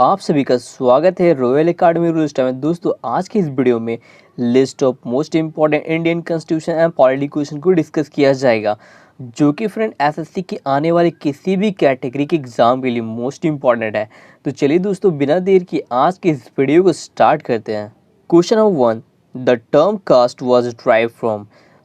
आप सभी का स्वागत है रॉयल एकेडमी रूल्स में। दोस्तों आज की इस वीडियो में list of most important Indian constitution and polity question को डिस्कस किया जाएगा, जो कि फ्रेंड एसएससी की आने वाले किसी भी कैटेगरी के एग्जाम के लिए मोस्ट इंपॉर्टेंट है। तो चलिए दोस्तों बिना देर की आज के इस वीडियो को स्टार्ट करते हैं। Question number 1, the term caste was drive from.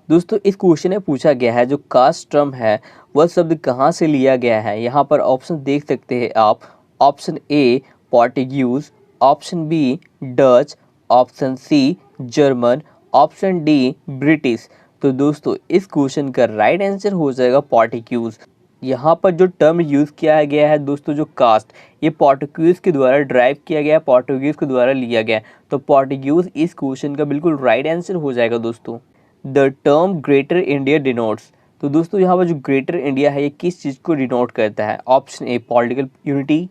दोस्तों इस क्वेश्चन में पूछा गया है जो कास्ट टर्म है वह शब्द कहाँ से लिया गया है। यहाँ पर ऑप्शन देख सकते हैं आप। Option A Portuguese, option B Dutch, option C German, option D British. तो दोस्तों इस क्वेश्चन का राइट आंसर हो जाएगा पोर्टुगीज। यहाँ पर जो टर्म यूज किया गया है दोस्तों जो कास्ट, ये पोर्टुगीज के द्वारा ड्राइव किया गया है, पोर्टुगीज के द्वारा लिया गया है। तो पोर्टुगीज इस क्वेश्चन का बिल्कुल राइट आंसर हो जाएगा दोस्तों। The term greater India denotes. तो दोस्तों यहाँ पर जो ग्रेटर इंडिया है ये किस चीज़ को डिनोट करता है। Option A political unity,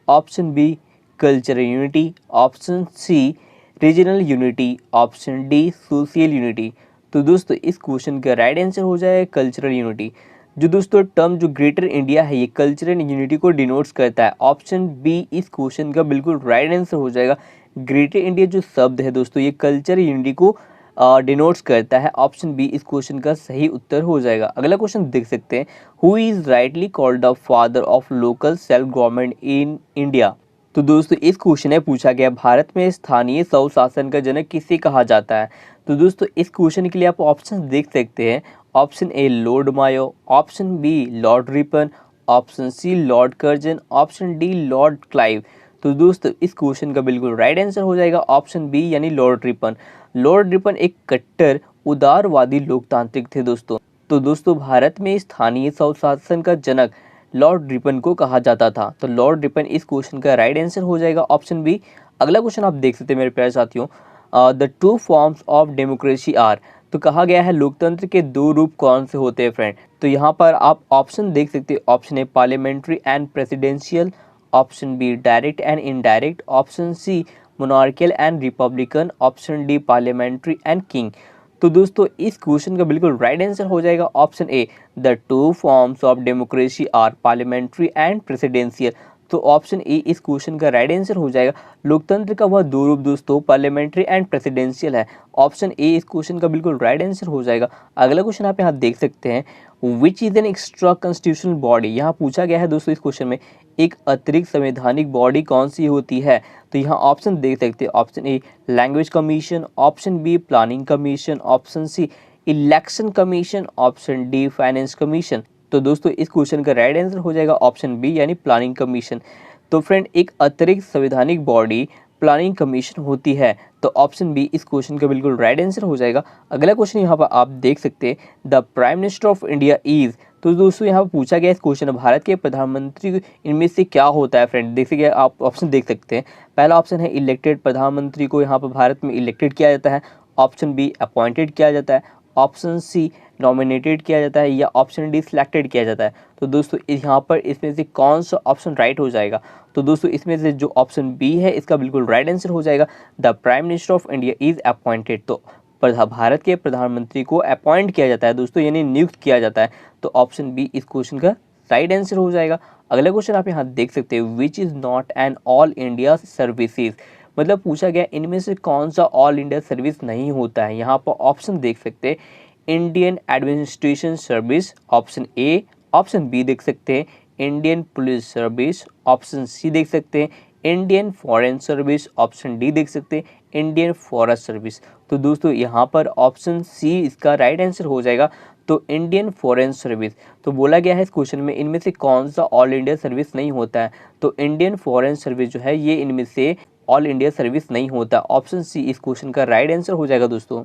option B cultural unity, option C regional unity, option D social unity. तो दोस्तों इस क्वेश्चन का राइट आंसर हो जाएगा कल्चरल यूनिटी। जो दोस्तों टर्म जो ग्रेटर इंडिया है ये कल्चरल यूनिटी को डिनोट्स करता है। ऑप्शन बी इस क्वेश्चन का बिल्कुल राइट आंसर हो जाएगा। ग्रेटर इंडिया जो शब्द है दोस्तों ये कल्चरल यूनिटी को डिनोट्स करता है। ऑप्शन बी इस क्वेश्चन का सही उत्तर हो जाएगा। अगला क्वेश्चन देख सकते हैं, who is rightly called the father of local self government in India. तो दोस्तों इस क्वेश्चन में पूछा गया भारत में स्थानीय स्वशासन का जनक किसे कहा जाता है। तो दोस्तों इस क्वेश्चन के लिए आप ऑप्शन देख सकते हैं। Option A Lord Mayo, option B Lord Ripon, option C Lord Curzon, option D Lord Clive. तो दोस्तों इस क्वेश्चन का बिल्कुल राइट आंसर हो जाएगा ऑप्शन बी यानी लॉर्ड रिपन। लॉर्ड रिपन एक कट्टर उदारवादी लोकतांत्रिक थे दोस्तों। तो दोस्तों भारत में स्थानीय स्वशासन का जनक लॉर्ड रिपन को कहा जाता था। तो लॉर्ड रिपन इस क्वेश्चन का राइट आंसर हो जाएगा ऑप्शन बी। अगला क्वेश्चन आप देख सकते हैं मेरे प्यारे साथियों, the two forms of democracy are. तो कहा गया है लोकतंत्र के दो रूप कौन से होते हैं फ्रेंड। तो यहाँ पर आप ऑप्शन देख सकते हैं। Option A parliamentary and presidential, option B direct and indirect, option C monarchial and republican, option D parliamentary and king. तो दोस्तों इस क्वेश्चन का बिल्कुल राइट आंसर हो जाएगा option A, the two forms of democracy are parliamentary and presidential. तो option A इस question का राइट आंसर हो जाएगा। लोकतंत्र का वह दो रूप दोस्तों पार्लियामेंट्री एंड प्रेसिडेंशियल है। ऑप्शन ए इस क्वेश्चन का बिल्कुल राइट आंसर हो जाएगा। अगला क्वेश्चन आप यहाँ देख सकते हैं, which is an extra constitutional body. यहाँ पूछा गया है दोस्तों इस क्वेश्चन में एक अतिरिक्त संवैधानिक बॉडी कौन सी होती है। तो यहाँ ऑप्शन देख सकते हैं। Option A language commission, option B planning commission, option C election commission, option D finance commission. तो दोस्तों इस क्वेश्चन का राइट आंसर हो जाएगा ऑप्शन बी यानी प्लानिंग कमीशन। तो फ्रेंड एक अतिरिक्त संवैधानिक बॉडी प्लानिंग कमीशन होती है। तो ऑप्शन बी इस क्वेश्चन का बिल्कुल राइट आंसर हो जाएगा। अगला क्वेश्चन यहाँ पर आप देख सकते हैं, the prime minister of India is. तो दोस्तों यहाँ पर पूछा गया इस क्वेश्चन भारत के प्रधानमंत्री इनमें से क्या होता है फ्रेंड। देखिए आप ऑप्शन देख सकते हैं। पहला ऑप्शन है इलेक्टेड, प्रधानमंत्री को यहाँ पर भारत में इलेक्टेड किया जाता है। ऑप्शन बी अपॉइंटेड किया जाता है, ऑप्शन सी नॉमिनेटेड किया जाता है, या ऑप्शन डी सिलेक्टेड किया जाता है। तो दोस्तों यहाँ पर इसमें से कौन सा ऑप्शन राइट हो जाएगा। तो दोस्तों इसमें से जो ऑप्शन बी है इसका बिल्कुल राइट आंसर हो जाएगा, the prime minister of India is appointed. तो भारत के प्रधानमंत्री को अपॉइंट किया जाता है दोस्तों, यानी नियुक्त किया जाता है। तो ऑप्शन बी इस क्वेश्चन का राइट आंसर हो जाएगा। अगला क्वेश्चन आप यहाँ देख सकते हैं, which is not an all India services. मतलब पूछा गया इनमें से कौन सा ऑल इंडिया सर्विस नहीं होता है। यहाँ पर ऑप्शन देख सकते हैं, Indian administration service, option A, option B देख सकते हैं Indian police service, option C देख सकते हैं Indian foreign service, option D देख सकते हैं इंडियन फॉरेस्ट सर्विस। तो दोस्तों यहाँ पर ऑप्शन सी इसका राइट आंसर हो जाएगा, तो इंडियन फॉरेन सर्विस। तो बोला गया है इस क्वेश्चन में इनमें से कौन सा ऑल इंडिया सर्विस नहीं होता है। तो इंडियन फॉरेन सर्विस जो है ये इनमें से ऑल इंडिया सर्विस नहीं होता। ऑप्शन सी इस क्वेश्चन का राइट आंसर हो जाएगा दोस्तों।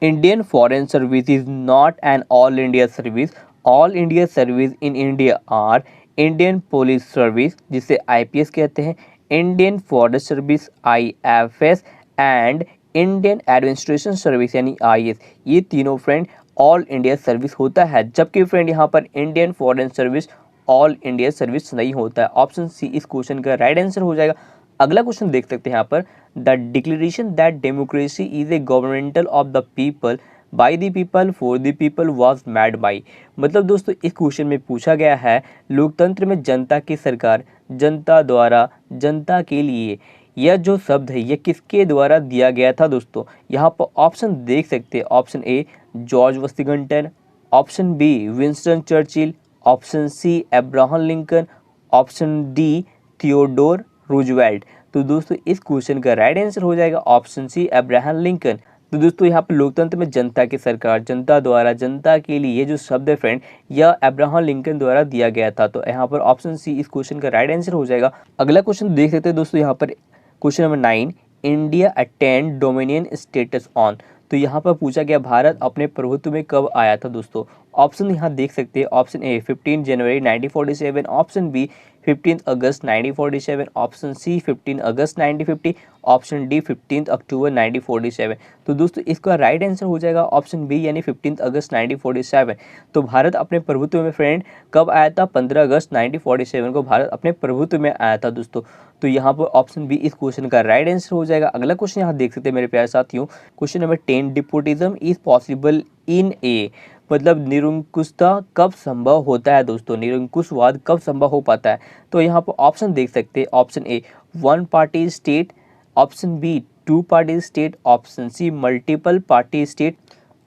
Indian foreign service is not an all India service. All India service in India are Indian police service जिसे आईपीएस कहते हैं, Indian forest service IFS, and Indian administration service यानी IAS. ये तीनों फ्रेंड ऑल इंडिया सर्विस होता है, जबकि friend यहाँ पर Indian foreign service all India service नहीं होता है। ऑप्शन सी इस क्वेश्चन का राइट आंसर हो जाएगा। अगला क्वेश्चन देखते हैं यहाँ पर, the declaration that democracy is a governmental of the people by the people for the people was made by. मतलब दोस्तों इस क्वेश्चन में पूछा गया है लोकतंत्र में जनता की सरकार, जनता द्वारा, जनता के लिए, यह जो शब्द है यह किसके द्वारा दिया गया था दोस्तों। यहाँ पर ऑप्शन देख सकते हैं, option A George Washington, option B Winston Churchill, option C Abraham Lincoln, option D Theodore Roosevelt. तो दोस्तों इस क्वेश्चन का राइट आंसर हो जाएगा ऑप्शन सी अब्राहम लिंकन। तो दोस्तों यहाँ पर लोकतंत्र में जनता की सरकार, जनता द्वारा, जनता के लिए, ये जो शब्द है फ्रेंड यह अब्राहम लिंकन द्वारा दिया गया था। तो यहाँ पर ऑप्शन सी इस क्वेश्चन का राइट आंसर हो जाएगा। अगला क्वेश्चन देख सकते हैं दोस्तों, यहाँ पर question number 9, India attend dominion status on. तो यहाँ पर पूछा गया भारत अपने प्रभुत्व में कब आया था दोस्तों। ऑप्शन यहाँ देख सकते हैं, ऑप्शन ए 15 जनवरी 1947, ऑप्शन बी 15 अगस्त 1947, ऑप्शन सी 15 अगस्त 1950, ऑप्शन डी 15 अक्टूबर 1947। तो दोस्तों इसका राइट आंसर हो जाएगा ऑप्शन बी यानी 15 अगस्त 1947। तो भारत अपने प्रभुत्व में फ्रेंड कब आया था, 15 अगस्त 1947 को भारत अपने प्रभुत्व में आया था दोस्तों। तो यहाँ पर ऑप्शन बी इस क्वेश्चन का राइट आंसर हो जाएगा। अगला क्वेश्चन यहाँ देख सकते हैं मेरे प्यारे साथियों, question number 10, despotism is possible in a. मतलब निरंकुशता कब संभव होता है दोस्तों, निरंकुशवाद कब संभव हो पाता है। तो यहाँ पर ऑप्शन देख सकते हैं, option A 1 party state, option B 2 party state, option C multiple party state,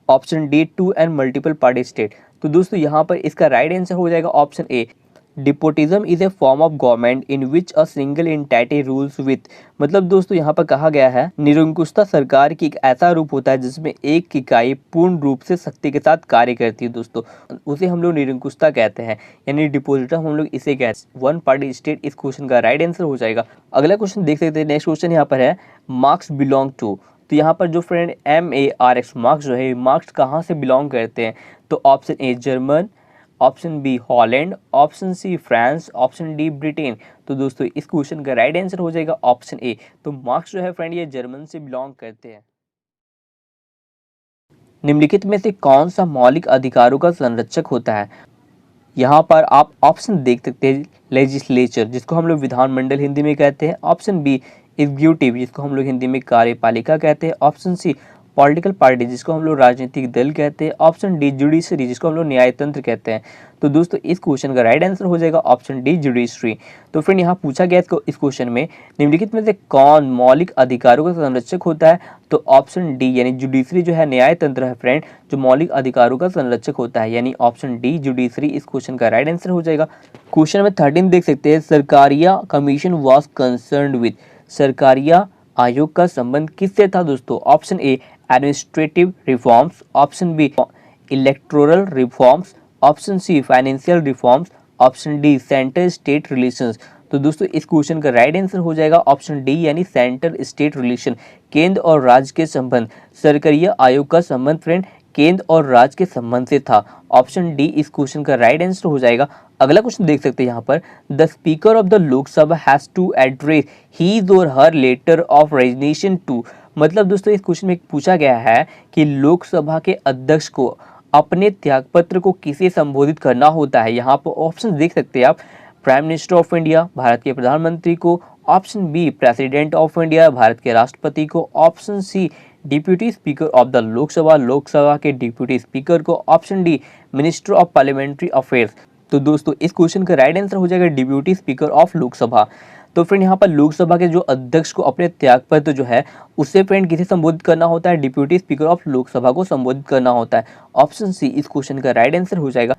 option D 2 and multiple party state. तो दोस्तों यहाँ पर इसका राइट आंसर हो जाएगा option A, despotism is a form of government in which a single entity rules with. मतलब दोस्तों यहाँ पर कहा गया है निरंकुशता सरकार की एक ऐसा रूप होता है जिसमें एक इकाई पूर्ण रूप से शक्ति के साथ कार्य करती है दोस्तों, उसे हम लोग निरंकुशता कहते हैं, यानी डिपोजिटम हम लोग इसे कहते हैं। 1 पार्टी स्टेट इस क्वेश्चन का राइट आंसर हो जाएगा। अगला क्वेश्चन देख सकते हैं, नेक्स्ट क्वेश्चन यहाँ पर है मार्क्स बिलोंग टू। तो यहाँ पर जो फ्रेंड MARX मार्क्स जो है, मार्क्स कहाँ से बिलोंग करते हैं। तो option A German, option B Holland, option C France, option D Britain. तो दोस्तों इस क्वेश्चन का राइट आंसर हो जाएगा ऑप्शन ए। तो मार्क्स जो है फ्रेंड ये जर्मन से बिलोंग करते हैं। निम्नलिखित में से कौन सा मौलिक अधिकारों का संरक्षक होता है। यहाँ पर आप ऑप्शन देख सकते हैं, लेजिस्लेचर जिसको हम लोग विधानमंडल हिंदी में कहते हैं, ऑप्शन बी एग्जीक्यूटिव जिसको हम लोग हिंदी में कार्यपालिका कहते हैं, ऑप्शन सी पॉलिटिकल पार्टी जिसको हम लोग राजनीतिक दल कहते हैं, ऑप्शन डी जुडिशरी जिसको हम लोग न्यायतंत्र कहते हैं। तो दोस्तों इस क्वेश्चन का राइट आंसर हो जाएगा ऑप्शन डी जुडिशरी। तो फ्रेंड यहाँ पूछा गया इस क्वेश्चन में निम्नलिखित में से कौन मौलिक अधिकारों का संरक्षक होता है। तो ऑप्शन डी यानी जुडिशरी जो है न्यायतंत्र है फ्रेंड, जो मौलिक अधिकारों का संरक्षक होता है, यानी ऑप्शन डी जुडिशरी इस क्वेश्चन का राइट आंसर हो जाएगा। क्वेश्चन नंबर 13 देख सकते हैं, Sarkaria commission was concerned with. Sarkaria आयोग का संबंध किससे था दोस्तों। Option A administrative reforms, option B electoral reforms, option C financial reforms, option D centre state relations. तो दोस्तों इस क्वेश्चन का राइट आंसर हो जाएगा ऑप्शन डी यानी सेंटर स्टेट रिलेशन, केंद्र और राज्य के संबंध। सरकारिया आयोग का संबंध फ्रेंड केंद्र और राज्य के संबंध से था। ऑप्शन डी इस क्वेश्चन का राइट आंसर हो जाएगा। अगला क्वेश्चन देख सकते हैं यहाँ पर, the speaker of the Lok Sabha has to address his or her letter of resignation to. मतलब दोस्तों इस क्वेश्चन में पूछा गया है कि लोकसभा के अध्यक्ष को अपने त्यागपत्र को किसे संबोधित करना होता है। यहाँ पर ऑप्शन देख सकते हैं आप, prime minister of India Bharat के प्रधानमंत्री को, option B president of India Bharat के राष्ट्रपति को, option C deputy speaker of the Lok Sabha Lok Sabha के डिप्यूटी स्पीकर को, option D minister of parliamentary affairs. तो दोस्तों इस क्वेश्चन का राइट आंसर हो जाएगा डिप्यूटी स्पीकर ऑफ लोकसभा। तो फ्रेंड यहाँ पर लोकसभा के जो अध्यक्ष को अपने त्यागपत्र जो है उससे फ्रेंड किसे संबोधित करना होता है, डिप्यूटी स्पीकर ऑफ लोकसभा को संबोधित करना होता है। ऑप्शन सी इस क्वेश्चन का राइट आंसर हो जाएगा।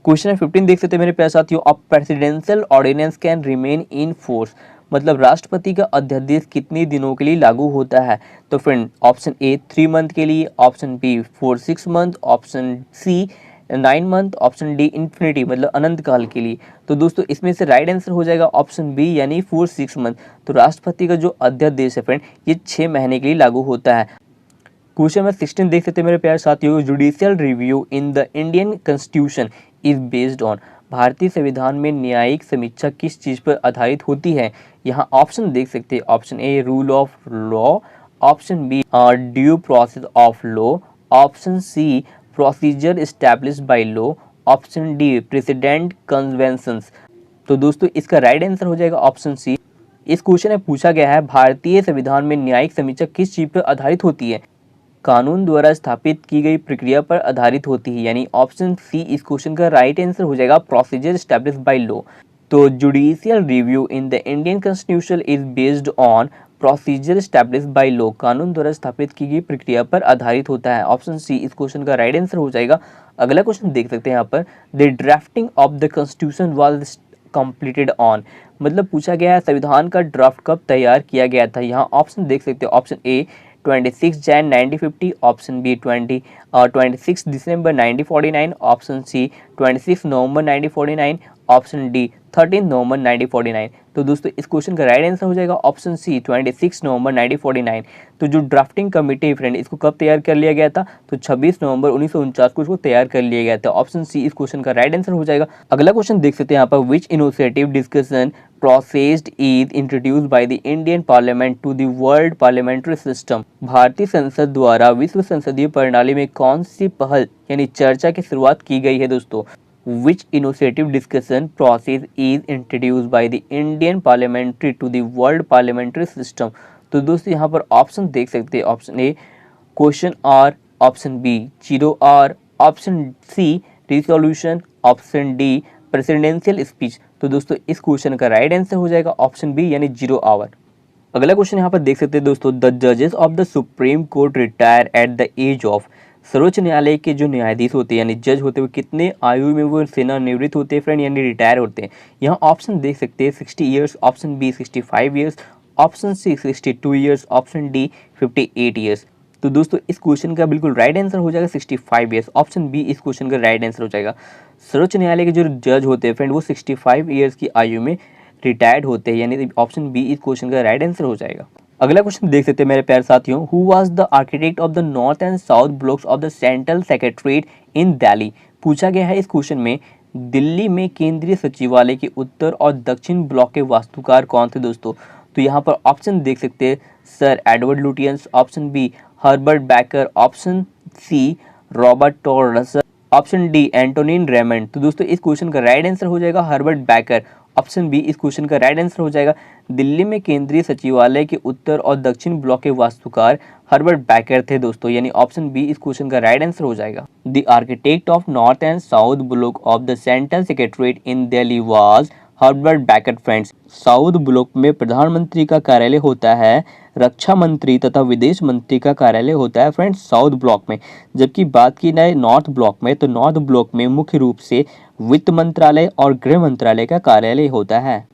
क्वेश्चन 15 देख सकते हैं मेरे प्यारे साथियों, a presidential ordinance can remain in force. मतलब राष्ट्रपति का अध्यादेश कितने दिनों के लिए लागू होता है। तो फ्रेंड ऑप्शन ए 3 मंथ के लिए, option B 4-6 month, option C 9 month, option D infinity मतलब अनंत काल के लिए। तो दोस्तों इसमें से राइट आंसर हो जाएगा ऑप्शन बी यानी 4-6 मंथ। तो राष्ट्रपति का जो अध्यादेश है फ्रेंड ये 6 महीने के लिए लागू होता है। क्वेश्चन नंबर 16 देख सकते हैं मेरे प्यारे साथियों, judicial review in the Indian constitution is based on. भारतीय संविधान में न्यायिक समीक्षा किस चीज पर आधारित होती है। यहाँ ऑप्शन देख सकते हैं, option A rule of law, option B due process of law, option C procedure established by law, option D president conventions. तो दोस्तों इसका राइट आंसर हो जाएगा ऑप्शन सी। इस क्वेश्चन में पूछा गया है भारतीय संविधान में न्यायिक समीक्षा किस चीज पर आधारित होती है। कानून द्वारा स्थापित की गई प्रक्रिया पर आधारित होती है, यानी ऑप्शन सी इस क्वेश्चन का राइट आंसर हो जाएगा, प्रोसीजर एस्टैब्लिश्ड बाय लॉ। तो judicial review in the Indian constitution is based on procedure established by law, कानून द्वारा स्थापित की गई प्रक्रिया पर आधारित होता है। ऑप्शन सी इस क्वेश्चन का राइट आंसर हो जाएगा। अगला क्वेश्चन देख सकते हैं यहाँ पर, the drafting of the constitution was completed on, मतलब पूछा गया है संविधान का ड्राफ्ट कब तैयार किया गया था। यहाँ ऑप्शन देख सकते हैं, option A 26 Jan 1950, option B 26 दिसंबर 1949, ऑप्शन सी 26 नवंबर 1949, ऑप्शन डी 13 नवंबर 1949। तो दोस्तों इस क्वेश्चन का राइट आंसर हो जाएगा ऑप्शन सी 26 नवंबर 1949। तो जो ड्राफ्टिंग कमेटी फ्रेंड इसको कब तैयार कर लिया गया था, तो 26 नवंबर 1949 को इसको तैयार कर लिया गया था। ऑप्शन सी इस क्वेश्चन का राइट आंसर हो जाएगा। अगला क्वेश्चन देख सकते हैं यहाँ पर, which initiative discussion processed is introduced by the Indian parliament to the world parliamentary system, भारतीय संसद द्वारा विश्व संसदीय प्रणाली में कौन सी पहल यानी चर्चा की शुरुआत की गई है दोस्तों। Which initiative discussion process is introduced by the Indian parliamentary to the world parliamentary system। तो दोस्तों यहाँ पर ऑप्शन देख सकते हैं, option A question hour, option B zero hour, option C resolution, option D presidential speech. तो दोस्तों इस क्वेश्चन का राइट आंसर हो जाएगा ऑप्शन बी यानी जीरो आवर। अगला क्वेश्चन यहाँ पर देख सकते हैं दोस्तों, द जजेस of the supreme court retire at the age of, सर्वोच्च न्यायालय के जो न्यायाधीश होते हैं यानी जज होते हुए कितने आयु में वो सेवानिवृत्त होते हैं फ्रेंड, यानी रिटायर होते हैं। यहाँ ऑप्शन देख सकते हैं 60 years, option B 65 years, option C 62 years, option D 58 years. तो दोस्तों इस क्वेश्चन का बिल्कुल राइट आंसर हो जाएगा 65 ईयर्स, ऑप्शन बी इस क्वेश्चन का राइट आंसर हो जाएगा। सर्वोच्च न्यायालय के जो जज होते हैं फ्रेंड वो 65 ईयर्स की आयु में रिटायर्ड होते हैं, यानी ऑप्शन बी इस क्वेश्चन का राइट आंसर हो जाएगा। अगला क्वेश्चन देख सकते हैं मेरे प्यारे साथियों, who was the architect of the north and south blocks of the central secretariat in Delhi. पूछा गया है इस क्वेश्चन में, दिल्ली में केंद्रीय सचिवालय के उत्तर और दक्षिण ब्लॉक के वास्तुकार कौन थे दोस्तों। तो यहाँ पर ऑप्शन देख सकते हैं, sir Edward Lutyens, option B Herbert Baker, option C Robert Torres, option D Antonin Raymond. तो दोस्तों इस क्वेश्चन का राइट आंसर हो जाएगा हर्बर्ट बैकर, ऑप्शन बी इस क्वेश्चन का राइट आंसर हो जाएगा। दिल्ली में केंद्रीय सचिवालय के उत्तर और दक्षिण ब्लॉक के वास्तुकार हर्बर्ट बैकर थे दोस्तों, यानी ऑप्शन बी इस क्वेश्चन का राइट आंसर हो जाएगा। The architect of north and south block of the central secretariat in Delhi was Herbert Baker friends. South block में प्रधानमंत्री का कार्यालय होता है, रक्षा मंत्री तथा विदेश मंत्री का कार्यालय होता है फ्रेंड्स साउथ ब्लॉक में। जबकि बात की जाए नॉर्थ ब्लॉक में, तो नॉर्थ ब्लॉक में मुख्य रूप से वित्त मंत्रालय और गृह मंत्रालय का कार्यालय होता है।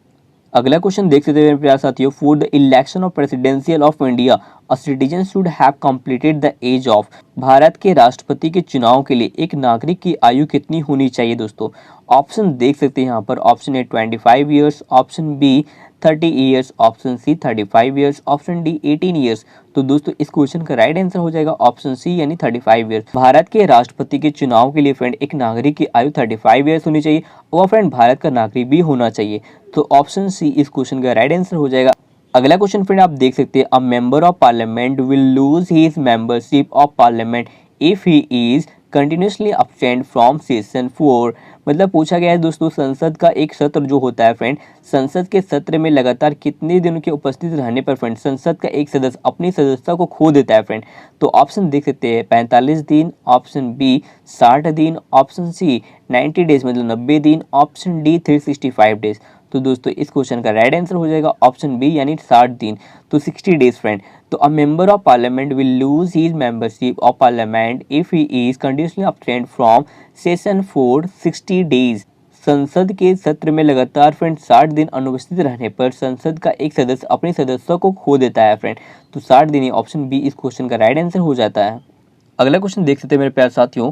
अगला क्वेश्चन देख सकते हैं मेरे प्यारे साथियों, for the election of presidential of India a citizen should have completed the age of, Bharat के राष्ट्रपति के चुनाव के लिए एक नागरिक की आयु कितनी होनी चाहिए दोस्तों। ऑप्शन देख सकते हैं यहाँ पर, option A 25 years, option B 30 years, option C 35 years, option D 18 years. तो दोस्तों इस क्वेश्चन का राइट आंसर हो जाएगा ऑप्शन सी यानी 35 ईयर्स। भारत के राष्ट्रपति के चुनाव के लिए फ्रेंड एक नागरिक की आयु 35 ईयर्स होनी चाहिए और फ्रेंड भारत का नागरिक भी होना चाहिए। तो ऑप्शन सी इस क्वेश्चन का राइट आंसर हो जाएगा। अगला क्वेश्चन फ्रेंड आप देख सकते हैं, a member of parliament will lose his membership of parliament if he is continuously absent from session 4। मतलब पूछा गया है दोस्तों, संसद का एक सत्र जो होता है फ्रेंड, संसद के सत्र में लगातार कितने दिनों के उपस्थित रहने पर फ्रेंड संसद का एक सदस्य अपनी सदस्यता को खो देता है फ्रेंड। तो ऑप्शन देख सकते हैं 45 दिन, ऑप्शन बी 60 दिन, ऑप्शन सी 90 डेज मतलब 90 दिन, ऑप्शन डी 365 डेज। तो दोस्तों इस क्वेश्चन का राइट आंसर हो जाएगा ऑप्शन बी यानी 60 दिन, तो 60 डेज फ्रेंड। तो a member of parliament will lose his membership of parliament if he is continuously absent from session 4 60 days. संसद के सत्र में लगातार फ्रेंड 60 दिन अनुपस्थित रहने पर संसद का एक सदस्य अपनी सदस्यता को खो देता है फ्रेंड। तो 60 दिन, ऑप्शन बी इस क्वेश्चन का राइट आंसर हो जाता है। अगला क्वेश्चन देख सकते हैं मेरे प्यारे साथियों,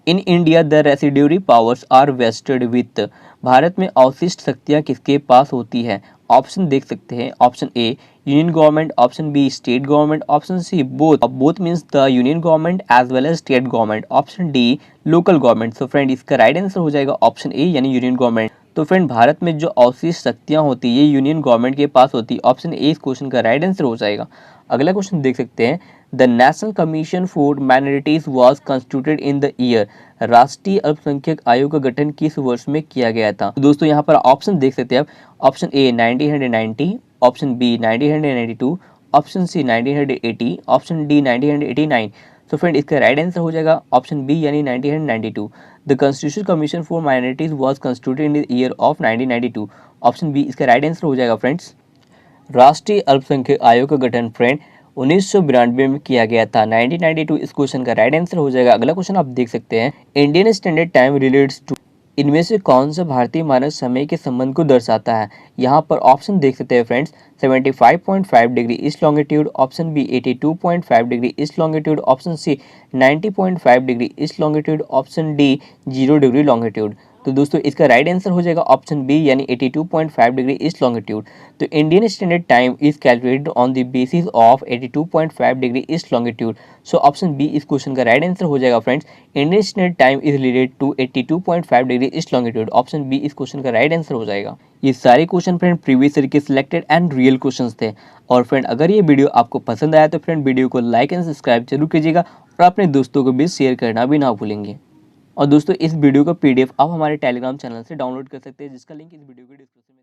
in India the residuary powers are vested with, Bharat में अवशिष्ट शक्तियाँ किसके पास होती है। ऑप्शन देख सकते हैं, option A union government, option B state government, option C both means the union government as well as state government, option D local government. So friend इसका राइट आंसर हो जाएगा ऑप्शन ए यानी union government. तो friend Bharat में जो अवशिष्ट शक्तियाँ होती है ये यूनियन गवर्नमेंट के पास होती है, ऑप्शन ए इस क्वेश्चन का राइट आंसर हो जाएगा। अगला क्वेश्चन देख सकते हैं, the national commission for minorities was constituted in the year, राष्ट्रीय अल्पसंख्यक आयोग का गठन किस वर्ष में किया गया था। तो दोस्तों यहाँ पर ऑप्शन देख सकते हैं आप, option A 1990, option B 1992, option C 1980, option D 1989। So friend इसका राइट आंसर हो जाएगा ऑप्शन बी यानी 1992। The constitution commission for minorities was constituted in the year of 1992। Option B इसका राइट आंसर हो जाएगा फ्रेंड्स। राष्ट्रीय अल्पसंख्यक आयोग का गठन फ्रेंड 1992 में किया गया था। 1992 इस क्वेश्चन का राइट आंसर हो जाएगा। अगला क्वेश्चन आप देख सकते हैं, Indian standard time relates to, इनमें से कौन सा भारतीय मानक समय के संबंध को दर्शाता है। यहाँ पर ऑप्शन देख सकते हैं friends, 75.5 degree east longitude, option B 82.5 degree east longitude, option C 90.5 degree east longitude, option D 0 degree longitude. तो दोस्तों इसका राइट आंसर हो जाएगा ऑप्शन बी यानी 82.5 डिग्री ईस्ट लॉन्गिट्यूड। तो Indian standard time is calculated on the basis of 82.5 degree east longitude. So option B इस question का right answer हो जाएगा friends. Indian standard time is related to 82.5 degree east longitude. Option B इस question का right answer हो जाएगा। ये सारे क्वेश्चन फ्रेंड प्रीवियस ईयर के सिलेक्टेड एंड रियल क्वेश्चंस थे। और फ्रेंड अगर ये वीडियो आपको पसंद आया तो फ्रेंड वीडियो को लाइक एंड सब्सक्राइब जरूर कीजिएगा और अपने दोस्तों को भी शेयर करना भी ना भूलेंगे। और दोस्तों इस वीडियो का पीडीएफ आप हमारे टेलीग्राम चैनल से डाउनलोड कर सकते हैं, जिसका लिंक इस वीडियो के डिस्क्रिप्शन में